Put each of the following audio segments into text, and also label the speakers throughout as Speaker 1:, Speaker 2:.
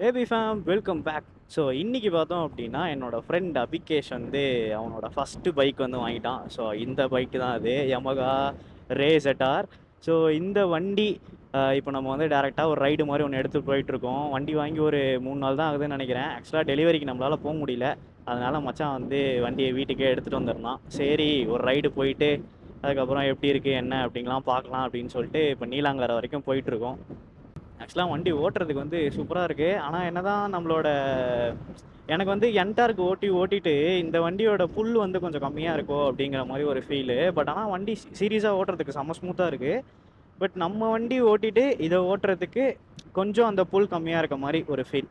Speaker 1: AB fam welcome back. So இன்றைக்கி பார்த்தோம் அப்படின்னா என்னோடய ஃப்ரெண்ட் அபிகேஷ் வந்து அவனோட ஃபஸ்ட்டு பைக் வந்து வாங்கிட்டான். ஸோ இந்த பைக்கு தான் அது யமகா ரே ZR. ஸோ இந்த வண்டி இப்போ நம்ம வந்து டேரெக்டாக ஒரு ரைடு மாதிரி ஒன்று எடுத்து போயிட்டுருக்கோம். வண்டி வாங்கி ஒரு 3 நாள் தான் ஆகுதுன்னு நினைக்கிறேன். ஆக்சுவலாக டெலிவரிக்கு நம்மளால் போக முடியல. அதனால் மச்சான் வந்து வண்டியை வீட்டுக்கே எடுத்துகிட்டு வந்துருந்தான். சரி ஒரு ரைடு போயிட்டு அதுக்கப்புறம் எப்படி இருக்குது என்ன அப்படிங்கலாம் பார்க்கலாம் அப்படின்னு சொல்லிட்டு இப்போ நீலாங்கரை வரைக்கும் போயிட்டுருக்கோம். ஆக்சுவலாக வண்டி ஓட்டுறதுக்கு வந்து சூப்பராக இருக்குது. ஆனால் என்ன தான் நம்மளோட எனக்கு வந்து என்டார்க்கு ஓட்டிட்டு இந்த வண்டியோட புல் வந்து கொஞ்சம் கம்மியாக இருக்கோ அப்படிங்கிற மாதிரி ஒரு ஃபீலு. பட் ஆனால் வண்டி சீரியஸாக ஓட்டுறதுக்கு செம்ம ஸ்மூத்தாக இருக்குது. பட் நம்ம வண்டி ஓட்டிட்டு இதை ஓட்டுறதுக்கு கொஞ்சம் அந்த புல் கம்மியாக இருக்க மாதிரி ஒரு ஃபீல்.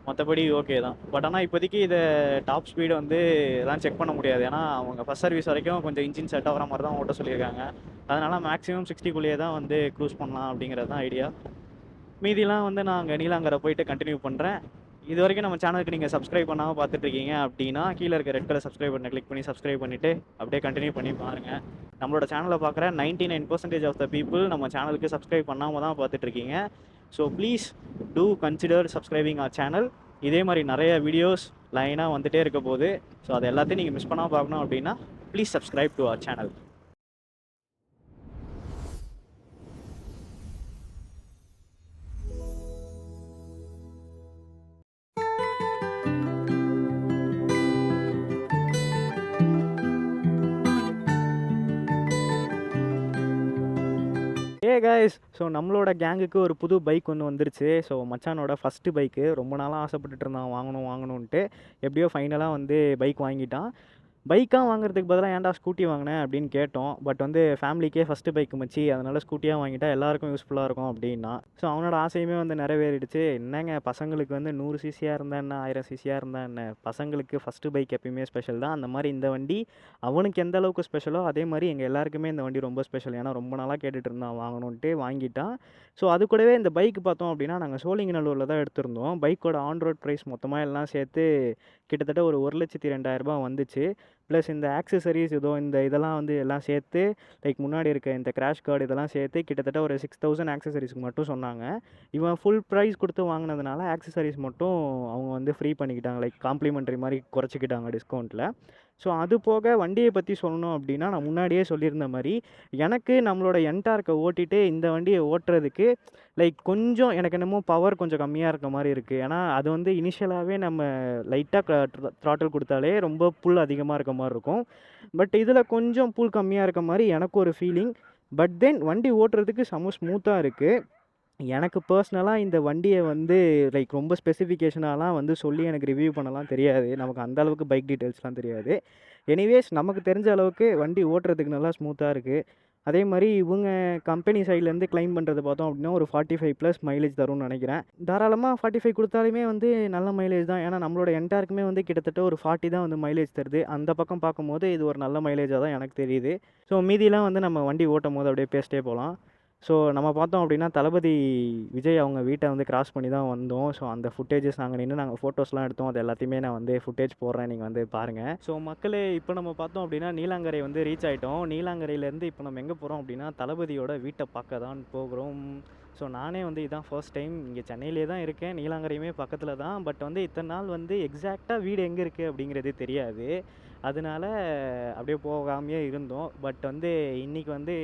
Speaker 1: மற்றபடி ஓகே தான். பட் ஆனால் இப்போதைக்கு இதை டாப் ஸ்பீடு வந்து எல்லாம் செக் பண்ண முடியாது. ஏன்னா அவங்க ஃபஸ்ட் சர்வீஸ் வரைக்கும் கொஞ்சம் இன்ஜின் செட் ஆகிற மாதிரி தான் ஓட்ட சொல்லியிருக்காங்க. அதனால் மேக்ஸிமம் 60 தான் வந்து க்ரூஸ் பண்ணலாம் அப்படிங்கிறது தான் ஐடியா. மீதிலாம் வந்து நான் அங்கே நீலாங்கரை போயிட்டு கண்டினியூ பண்ணுறேன். இது வரைக்கும் நம்ம சேனலுக்கு நீங்கள் சப்ஸ்கிரைப் பண்ணாமல் பார்த்துட்ருக்கீங்க அப்படின்னா கீழே இருக்க ரெட் கலர் சப்ஸ்கிரைப் பண்ண கிளிக் பண்ணி சப்ஸ்கிரைப் பண்ணிவிட்டு அப்படியே கண்டினியூ பண்ணி பாருங்கள். நம்மளோட சேனலை பார்க்குற 99% ஆஃப் த பீப்புள் நம்ம சேனலுக்கு சப்ஸ்கிரைப் பண்ணாமல் தான் பார்த்துட்ருக்கீங்க. So please do consider subscribing our channel. இதே மாதிரி நிறைய வீடியோஸ் லைனாக வந்துகிட்டே இருக்க போது. ஸோ அது எல்லாத்தையும் நீங்கள் மிஸ் பண்ணாமல் பார்க்கணும் அப்படின்னா please subscribe to our channel. Guys, so நம்மளோட கேங்குக்கு ஒரு புது பைக் ஒன்று வந்துருச்சு. ஸோ மச்சானோட ஃபஸ்ட்டு பைக்கு ரொம்ப நாளாக ஆசைப்பட்டுட்டு இருந்தான் வாங்கணுன்ட்டு. எப்படியோ ஃபைனலாக வந்து பைக் வாங்கிட்டான். பைக்காக வாங்குறதுக்கு பதிலாக ஏன்டா ஸ்கூட்டி வாங்கினேன் அப்படின்னு கேட்டோம். பட் வந்து ஃபேமிலிக்கே ஃபஸ்ட்டு பைக் மச்சி, அதனால் ஸ்கூட்டியாக வாங்கிட்டா எல்லாருக்கும் யூஸ்ஃபுல்லாக இருக்கும் அப்படின்னா. ஸோ அவனோட ஆசையுமே வந்து நிறைவேறிடுச்சு. என்னங்க பசங்களுக்கு வந்து 100 சிசியாக இருந்தால் என்ன, 1000 சிசியாக இருந்தால் என்ன, பசங்களுக்கு ஃபஸ்ட்டு பைக் எப்பயுமே ஸ்பெஷல் தான். அந்த மாதிரி இந்த வண்டி அவனுக்கு எந்த அளவுக்கு ஸ்பெஷலோ அதே மாதிரி எங்கள் எல்லாருக்குமே இந்த வண்டி ரொம்ப ஸ்பெஷல். ஏன்னா ரொம்ப நாளாக கேட்டுட்டு இருந்தான் வாங்கணுன்ட்டு வாங்கிட்டான். ஸோ அது கூடவே இந்த பைக் பார்த்தோம் அப்படின்னா நாங்கள் சோழிங்கநல்லூரில் தான் எடுத்திருந்தோம். பைக்கோட ஆன் ரோட் ப்ரைஸ் மொத்தமாக எல்லாம் சேர்த்து கிட்டத்தட்ட ஒரு 1,02,000 வந்துச்சு. ப்ளஸ் இந்த ஆக்சசரிஸ் இதெல்லாம் வந்து எல்லாம் சேர்த்து லைக் முன்னாடி இருக்க இந்த கிராஷ் கார்டு இதெல்லாம் சேர்த்து கிட்டத்தட்ட ஒரு 6,000 ஆக்சசரிஸ்க்கு மட்டும் சொன்னாங்க. இவன் ஃபுல் ப்ரைஸ் கொடுத்து வாங்கினதுனால ஆக்சசரிஸ் மட்டும் அவங்க வந்து ஃப்ரீ பண்ணிக்கிட்டாங்க. லைக் காம்ப்ளிமெண்ட்ரி மாதிரி குறைச்சிக்கிட்டாங்க டிஸ்கவுண்ட்டில். ஸோ அது போக வண்டியை பற்றி சொல்லணும் அப்படின்னா நான் முன்னாடியே சொல்லியிருந்த மாதிரி எனக்கு நம்மளோட என்டார்க்கை ஓட்டிட்டு இந்த வண்டியை ஓட்டுறதுக்கு லைக் கொஞ்சம் எனக்கு என்னமோ பவர் கொஞ்சம் கம்மியாக இருக்க மாதிரி இருக்குது. ஏன்னா அது வந்து இனிஷியலாகவே நம்ம லைட்டாக த்ராட்டில் கொடுத்தாலே ரொம்ப புல் அதிகமாக இருக்க மாதிரி இருக்கும். பட் இதில் கொஞ்சம் புல் கம்மியாக இருக்க மாதிரி எனக்கு ஒரு ஃபீலிங். பட் தென் வண்டி ஓட்டுறதுக்கு செம்ம ஸ்மூத்தாக இருக்குது. எனக்கு பர்சனலாக இந்த வண்டியை வந்து லைக் ரொம்ப ஸ்பெசிஃபிகேஷனாலாம் வந்து சொல்லி எனக்கு ரிவ்யூ பண்ணலாம் தெரியாது. நமக்கு அந்த அளவுக்கு பைக் டீட்டெயில்ஸ்லாம் தெரியாது. எனிவேஸ் நமக்கு தெரிஞ்ச அளவுக்கு வண்டி ஓட்டுறதுக்கு நல்லா ஸ்மூத்தாக இருக்குது. அதே மாதிரி இவங்க கம்பெனி சைட்லேருந்து கிளைம் பண்ணுறது பார்த்தோம் அப்படின்னா ஒரு 45+ மைலேஜ் தரும்னு நினைக்கிறேன். தாராளமாக 45 கொடுத்தாலுமே வந்து நல்ல மைலேஜ் தான். ஏன்னா நம்மளோட என்டார்க்குமே வந்து கிட்டத்தட்ட ஒரு 40 தான் வந்து மைலேஜ் தருது. அந்த பக்கம் பார்க்கும்போது இது ஒரு நல்ல மைலேஜாக தான் எனக்கு தெரியுது. ஸோ மீதிலாம் வந்து நம்ம வண்டி ஓட்டும் போது அப்படியே பேசிட்டே போகலாம். ஸோ நம்ம பார்த்தோம் அப்படின்னா தளபதி விஜய் அவங்க வீட்டை வந்து கிராஸ் பண்ணி தான் வந்தோம். ஸோ அந்த ஃபுட்டேஜஸ் நாங்கள் ஃபோட்டோஸ்லாம் எடுத்தோம். அது எல்லாத்தையுமே நான் வந்து ஃபுட்டேஜ் போடுறேன், நீங்கள் வந்து பாருங்கள். ஸோ மக்களே இப்போ நம்ம பார்த்தோம் அப்படின்னா நீலாங்கரை வந்து ரீச் ஆகிட்டோம். நீலாங்கரையிலேருந்து இப்போ நம்ம எங்கே போகிறோம் அப்படின்னா தளபதியோட வீட்டை பார்க்க தான் போகிறோம். ஸோ நானே வந்து இதுதான் ஃபர்ஸ்ட் டைம் இங்கே சென்னையிலே தான் இருக்கேன். நீலாங்கரையுமே பக்கத்தில் தான். பட் வந்து இத்தனை நாள் வந்து எக்ஸாக்டாக வீடு எங்கே இருக்குது அப்படிங்கிறது தெரியாது. அதனால அப்படியே போகாமையே இருந்தோம். பட் வந்து இன்றைக்கி வந்து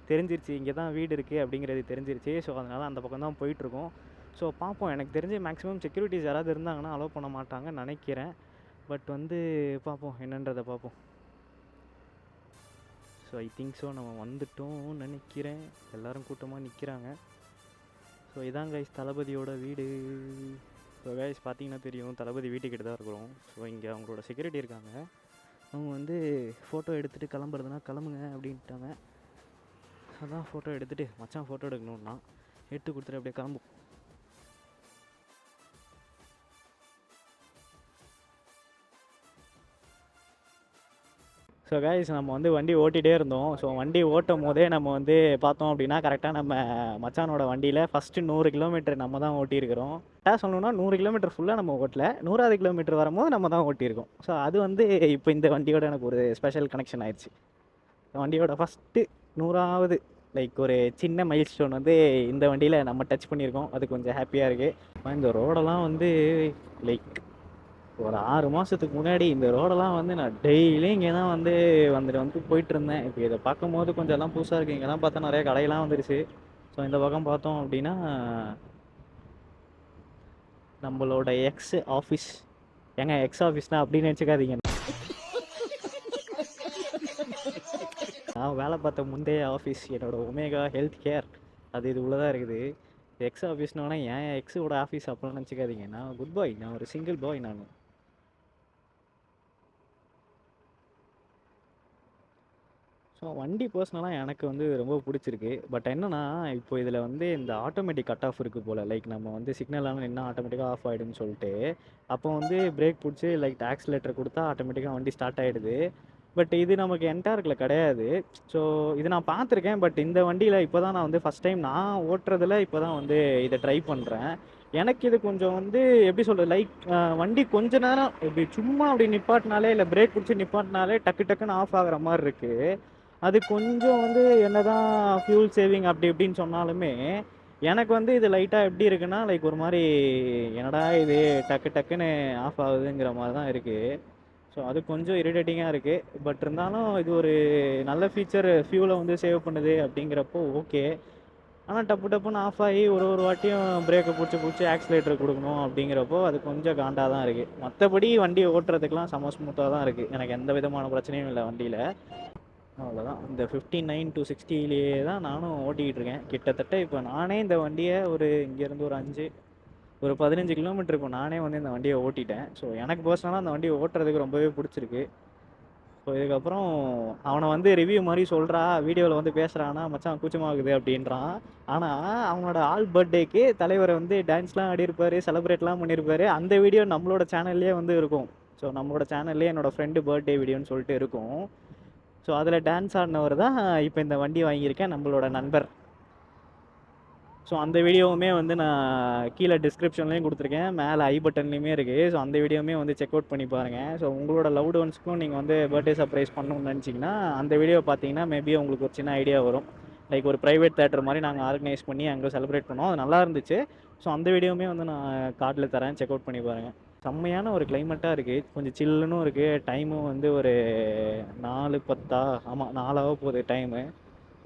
Speaker 1: தெரிஞ்சிருச்சு இங்கே தான் வீடு இருக்குது அப்படிங்கிறது தெரிஞ்சிருச்சு. ஸோ அதனால் அந்த பக்கம் தான் போயிட்டுருக்கோம். ஸோ பார்ப்போம். எனக்கு தெரிஞ்சு மேக்ஸிமம் செக்யூரிட்டிஸ் யாராவது இருந்தாங்கன்னா அலோவ் பண்ண மாட்டாங்கன்னு நினைக்கிறேன். பட் வந்து பார்ப்போம், என்னன்றதை பார்ப்போம். ஸோ ஐ திங்க் ஸோ நம்ம வந்துட்டோம்னு நினைக்கிறேன். எல்லோரும் கூட்டமாக நிற்கிறாங்க. ஸோ இதான் கைஸ் தளபதியோட வீடு. ஸோ கைஸ் பார்த்தீங்கன்னா தெரியும் தளபதி வீட்டுக்கிட்ட தான் இருக்கிறோம். ஸோ இங்கே அவங்களோட செக்யூரிட்டி இருக்காங்க. அவங்க வந்து ஃபோட்டோ எடுத்துகிட்டு கிளம்புறதுனா கிளம்புங்க அப்படின்ட்டாங்க. அதான் ஃபோட்டோ எடுத்துகிட்டு மச்சான் ஃபோட்டோ எடுக்கணுன்னா எடுத்து கொடுத்துட்டு அப்படியே கிளம்பும். ஸோ கைஸ் நம்ம வந்து வண்டி ஓட்டிகிட்டே இருந்தோம். ஸோ வண்டி ஓட்டும் போதே நம்ம வந்து பார்த்தோம் அப்படின்னா கரெக்டாக நம்ம மச்சானோட வண்டியில் ஃபஸ்ட்டு 100 கிலோமீட்டர் நம்ம தான் ஓட்டியிருக்கிறோம். கரெக்டாக சொல்லணும்னா 100 கிலோமீட்டர் ஃபுல்லாக நம்ம ஓட்டல, 100வது கிலோமீட்டர் வரும்போது நம்ம தான் ஓட்டியிருக்கோம். ஸோ அது வந்து இப்போ இந்த வண்டியோட எனக்கு ஒரு ஸ்பெஷல் கனெக்ஷன் ஆயிடுச்சு. வண்டியோட ஃபஸ்ட்டு 100வது லைக் ஒரு சின்ன மைல் ஸ்டோன் வந்து இந்த வண்டியில் நம்ம டச் பண்ணியிருக்கோம். அது கொஞ்சம் ஹாப்பியாக இருக்குது. இந்த ரோடெல்லாம் வந்து லைக் ஒரு 6 மாதத்துக்கு முன்னாடி இந்த ரோடெல்லாம் வந்து நான் டெய்லியும் இங்கே தான் வந்துட்டு போயிட்டு இருந்தேன். இப்போ இதை பார்க்கும்போது கொஞ்சம் எல்லாம் புதுசாக இருக்குது. இங்கெல்லாம் பார்த்தா நிறைய கடையெல்லாம் வந்துருச்சு. ஸோ இந்த பக்கம் பார்த்தோம் அப்படின்னா நம்மளோட எக்ஸ் ஆஃபீஸ். ஏங்க எக்ஸ் ஆஃபீஸ்னா அப்படின்னு நினச்சிக்காதீங்க. நான் வேலை பார்த்த முந்தைய ஆஃபீஸ் என்னோட ஒமேகா ஹெல்த் கேர் அது இது உள்ளதான் இருக்குது. எக்ஸ் ஆஃபீஸ்னோடனே ஏன் எக்ஸோட ஆஃபீஸ் அப்படிலாம் நினச்சிக்காதீங்க. நான் குட் பாய், நான் ஒரு சிங்கிள் பாய். நான் ஸோ வண்டி பர்சனலாக எனக்கு வந்து ரொம்ப பிடிச்சிருக்கு. பட் என்னன்னா இப்போ இதில் வந்து இந்த ஆட்டோமேட்டிக் கட் ஆஃப் இருக்குது போல். லைக் நம்ம வந்து சிக்னலான நின்னா ஆட்டோமேட்டிக்காக ஆஃப் ஆகிடுன்னு சொல்லிட்டு அப்போ வந்து பிரேக் பிடிச்சி லைக் ஆக்சிலேட்டர் கொடுத்தா ஆட்டோமேட்டிக்காக வண்டி ஸ்டார்ட் ஆகிடுது. பட் இது நமக்கு என்டார்க்கில் கிடையாது. ஸோ இது நான் பார்த்துருக்கேன். பட் இந்த வண்டியில் இப்போ தான் நான் வந்து ஃபஸ்ட் டைம் நான் ஓட்டுறதுல இப்போ தான் வந்து இதை ட்ரை பண்ணுறேன். எனக்கு இது கொஞ்சம் வந்து எப்படி சொல்கிறது, லைக் வண்டி கொஞ்ச நேரம் இப்படி சும்மா அப்படி நிப்பாட்டினாலே இல்லை பிரேக் பிடிச்சி நிப்பாட்டினாலே டக்கு டக்குன்னு ஆஃப் ஆகிற மாதிரி இருக்குது. அது கொஞ்சம் வந்து என்னதான் ஃபியூல் சேவிங் அப்படி இப்படின்னு சொன்னாலுமே எனக்கு வந்து இது லைட்டாக எப்படி இருக்குன்னா லைக் ஒரு மாதிரி என்னடா இது டக்கு டக்குன்னு ஆஃப் ஆகுதுங்கிற மாதிரி தான் இருக்குது. ஸோ அது கொஞ்சம் இரிட்டேட்டிங்காக இருக்குது. பட் இருந்தாலும் இது ஒரு நல்ல ஃபீச்சர், ஃபியூலை வந்து சேவ் பண்ணுது அப்படிங்கிறப்போ ஓகே. ஆனால் டப்புன்னு ஆஃப் ஆகி ஒரு ஒரு வாட்டியும் பிரேக்கை பிடிச்சி ஆக்சிலேட்டர் கொடுக்கணும் அப்படிங்கிறப்போ அது கொஞ்சம் காண்டாக தான் இருக்குது. மற்றபடி வண்டி ஓட்டுறதுக்கெலாம் செம ஸ்மூத்தாக தான் இருக்குது. எனக்கு எந்த விதமான பிரச்சனையும் இல்லை வண்டியில். அவ்வளோதான். இந்த 59 to 60லேயே தான் நானும் ஓட்டிக்கிட்டு இருக்கேன். கிட்டத்தட்ட இப்போ நானே இந்த வண்டியை இங்கேருந்து ஒரு 15 கிலோமீட்டர் இப்போ நானே வந்து இந்த வண்டியை ஓட்டிட்டேன். ஸோ எனக்கு பர்சனலாக அந்த வண்டியை ஓட்டுறதுக்கு ரொம்பவே பிடிச்சிருக்கு. ஸோ இதுக்கப்புறம் அவனை வந்து ரிவ்யூ மாதிரி சொல்கிறா, வீடியோவில் வந்து பேசுகிறான்னா மச்சான் கூச்சமாகுது அப்படின்றான். ஆனால் அவனோட பர்த்டேக்கு தலைவரை வந்து டான்ஸ்லாம் ஆடியிருப்பார், செலிப்ரேட்லாம் பண்ணியிருப்பார். அந்த வீடியோ நம்மளோட சேனல்லே வந்து இருக்கும். ஸோ நம்மளோட சேனல்லே என்னோடய ஃப்ரெண்டு பர்த்டே வீடியோன்னு சொல்லிட்டு இருக்கும். ஸோ அதில் டான்ஸ் ஆடினவர் தான் இப்போ இந்த வண்டி வாங்கியிருக்கேன், நம்மளோட நண்பர். ஸோ அந்த வீடியோவுமே வந்து நான் கீழே டிஸ்கிரிப்ஷன்லேயும் கொடுத்துருக்கேன், மேலே பட்டன்லேயுமே இருக்குது. ஸோ அந்த வீடியோவுமே வந்து செக் அவுட் பண்ணி பாருங்கள். ஸோ உங்களோட லவ்டு ஒன்ஸ்க்கும் நீங்கள் வந்து பர்த்டே சர்ப்ரைஸ் பண்ணணும்னு நினச்சிங்கன்னா அந்த வீடியோ பார்த்தீங்கன்னா மேபி உங்களுக்கு ஒரு சின்ன ஐடியா வரும். லைக் ஒரு ப்ரைவேட் தேட்டர் மாதிரி நாங்கள் ஆர்கனைஸ் பண்ணி அங்கே செலிப்ரேட் பண்ணோம். அது நல்லா இருந்துச்சு. ஸோ அந்த வீடியோவுமே வந்து நான் கார்டில் தரேன், செக் அவுட் பண்ணி பாருங்கள். செம்மையான ஒரு கிளைமேட்டாக இருக்குது. கொஞ்சம் சில்லுன்னு இருக்குது. டைமும் வந்து ஒரு 4:10 ஆமாம் 4 போகுது டைமு.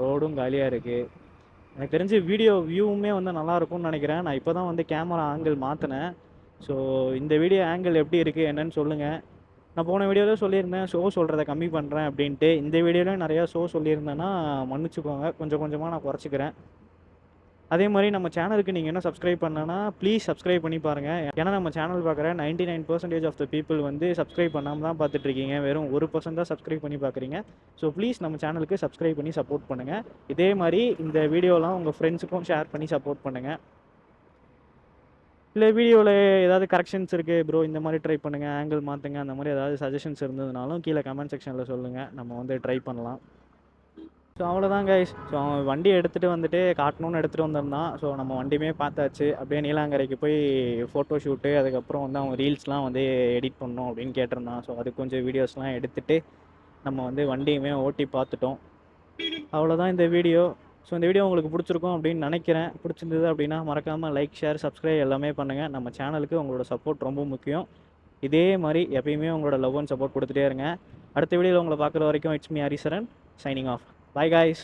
Speaker 1: ரோடும் காலியாக இருக்குது. எனக்கு தெரிஞ்சு வீடியோ வியூவுமே வந்து நல்லாயிருக்கும்னு நினைக்கிறேன். நான் இப்போ தான் வந்து கேமரா ஆங்கிள் மாற்றினேன். ஸோ இந்த வீடியோ ஆங்கிள் எப்படி இருக்குது என்னன்னு சொல்லுங்கள். நான் போன வீடியோவில் சொல்லியிருந்தேன் சொல்கிறத கம்மி பண்ணுறேன் அப்படின்ட்டு. இந்த வீடியோலையும் நிறையா சொல்லியிருந்தேன்னா மன்னிச்சுக்கோங்க. கொஞ்சம் கொஞ்சமாக நான் குறைச்சிக்கிறேன். அதே மாதிரி நம்ம சேனலுக்கு நீங்கள் என்ன சப்ஸ்கிரைப் பண்ணனா ப்ளீஸ் சப்ஸ்கிரைப் பண்ணி பாருங்கள். ஏன்னா நம்ம சேனல் பார்க்குற 99% ஆஃப் த பீப்புள் வந்து சப்ஸ்கிரைப் பண்ணாமல் தான் பார்த்துட்ருக்கீங்க. வெறும் 1% தான் சப்ஸ்கிரைப் பண்ணி பார்க்குறீங்க. ஸோ ப்ளீஸ் நம்ம சேனலுக்கு சப்ஸ்கிரைப் பண்ணி சப்போர்ட் பண்ணுங்கள். இதே மாதிரி இந்த வீடியோலாம் உங்கள் ஃப்ரெண்ட்ஸுக்கும் ஷேர் பண்ணி சப்போர்ட் பண்ணுங்கள். இல்லை வீடியோவில் ஏதாவது கரெக்ஷன்ஸ் இருக்குது ப்ரோ, இந்த மாதிரி ட்ரை பண்ணுங்கள், ஆங்கிள் மாற்றுங்க, அந்த மாதிரி ஏதாவது சஜஷன்ஸ் இருந்ததுனாலும் கீழே கமெண்ட் செக்ஷனில் சொல்லுங்கள். நம்ம வந்து ட்ரை பண்ணலாம். ஸோ அவ்வளோதான் கைஸ். ஸோ அவன் வண்டியை எடுத்துகிட்டு வந்துட்டு காட்டணும்னு எடுத்துகிட்டு வந்திருந்தான். ஸோ நம்ம வண்டியுமே பார்த்தாச்சு. அப்படியே நீலாங்கரைக்கு போய் ஃபோட்டோ ஷூட்டு, அதுக்கப்புறம் வந்து அவன் ரீல்ஸ்லாம் வந்து எடிட் பண்ணணும் அப்படின்னு கேட்டிருந்தான். ஸோ அது கொஞ்சம் வீடியோஸ்லாம் எடுத்துகிட்டு நம்ம வந்து வண்டியுமே ஓட்டி பார்த்துட்டோம். அவ்வளோதான் இந்த வீடியோ. ஸோ இந்த வீடியோ உங்களுக்கு பிடிச்சிருக்கும் அப்படின்னு நினைக்கிறேன். பிடிச்சிருந்தது அப்படின்னா மறக்காமல் லைக், ஷேர், சப்ஸ்கிரைப் எல்லாமே பண்ணுங்கள். நம்ம சேனலுக்கு உங்களோட சப்போர்ட் ரொம்ப முக்கியம். இதே மாதிரி எப்பயுமே உங்களோட லவ் அண்ட் சப்போர்ட் கொடுத்துட்டே இருங்க. அடுத்த வீடியோவில் உங்களை பார்க்குற வரைக்கும் it's me Haricharan signing off. Bye guys.